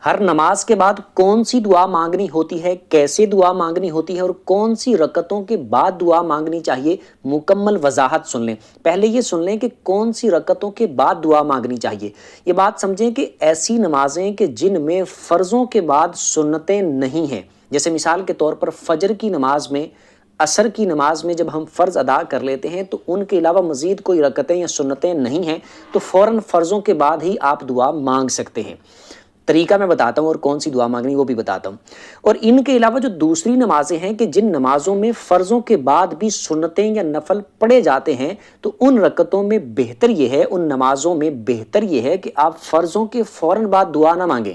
ہر نماز کے بعد کون سی دعا مانگنی ہوتی ہے، کیسے دعا مانگنی ہوتی ہے اور کون سی رکعتوں کے بعد دعا مانگنی چاہیے، مکمل وضاحت سن لیں۔ پہلے یہ سن لیں کہ کون سی رکعتوں کے بعد دعا مانگنی چاہیے۔ یہ بات سمجھیں کہ ایسی نمازیں کہ جن میں فرضوں کے بعد سنتیں نہیں ہیں، جیسے مثال کے طور پر فجر کی نماز میں، عصر کی نماز میں جب ہم فرض ادا کر لیتے ہیں تو ان کے علاوہ مزید کوئی رکعتیں یا سنتیں نہیں ہیں، تو فوراً فرضوں کے بعد ہی آپ دعا مانگ سکتے ہیں۔ طریقہ میں بتاتا ہوں اور کون سی دعا مانگنی وہ بھی بتاتا ہوں۔ اور ان کے علاوہ جو دوسری نمازیں ہیں کہ جن نمازوں میں فرضوں کے بعد بھی سنتیں یا نفل پڑھے جاتے ہیں، تو ان رکعتوں میں بہتر یہ ہے، ان نمازوں میں بہتر یہ ہے کہ آپ فرضوں کے فوراً بعد دعا نہ مانگیں،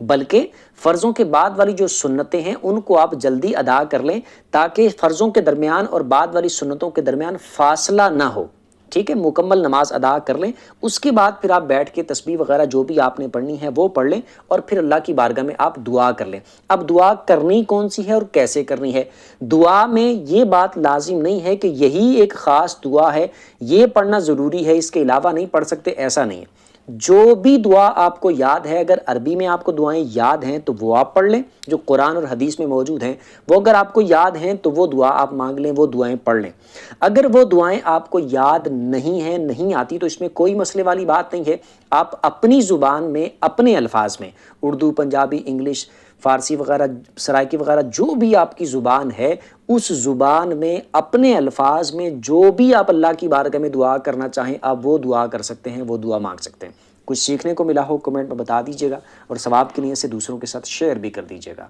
بلکہ فرضوں کے بعد والی جو سنتیں ہیں ان کو آپ جلدی ادا کر لیں، تاکہ فرضوں کے درمیان اور بعد والی سنتوں کے درمیان فاصلہ نہ ہو۔ ٹھیک ہے، مکمل نماز ادا کر لیں، اس کے بعد پھر آپ بیٹھ کے تسبیح وغیرہ جو بھی آپ نے پڑھنی ہے وہ پڑھ لیں، اور پھر اللہ کی بارگاہ میں آپ دعا کر لیں۔ اب دعا کرنی کون سی ہے اور کیسے کرنی ہے؟ دعا میں یہ بات لازم نہیں ہے کہ یہی ایک خاص دعا ہے، یہ پڑھنا ضروری ہے، اس کے علاوہ نہیں پڑھ سکتے، ایسا نہیں ہے۔ جو بھی دعا آپ کو یاد ہے، اگر عربی میں آپ کو دعائیں یاد ہیں تو وہ آپ پڑھ لیں جو قرآن اور حدیث میں موجود ہیں، وہ اگر آپ کو یاد ہیں تو وہ دعا آپ مانگ لیں، وہ دعائیں پڑھ لیں۔ اگر وہ دعائیں آپ کو یاد نہیں ہیں، نہیں آتی، تو اس میں کوئی مسئلے والی بات نہیں ہے۔ آپ اپنی زبان میں، اپنے الفاظ میں، اردو، پنجابی، انگلش، فارسی وغیرہ، سرائکی وغیرہ، جو بھی آپ کی زبان ہے، اس زبان میں اپنے الفاظ میں جو بھی آپ اللہ کی بارگاہ میں دعا کرنا چاہیں، آپ وہ دعا کر سکتے ہیں، وہ دعا مانگ سکتے ہیں۔ کچھ سیکھنے کو ملا ہو کمنٹ میں بتا دیجیے گا، اور ثواب کی نیت سے دوسروں کے ساتھ شیئر بھی کر دیجیے گا۔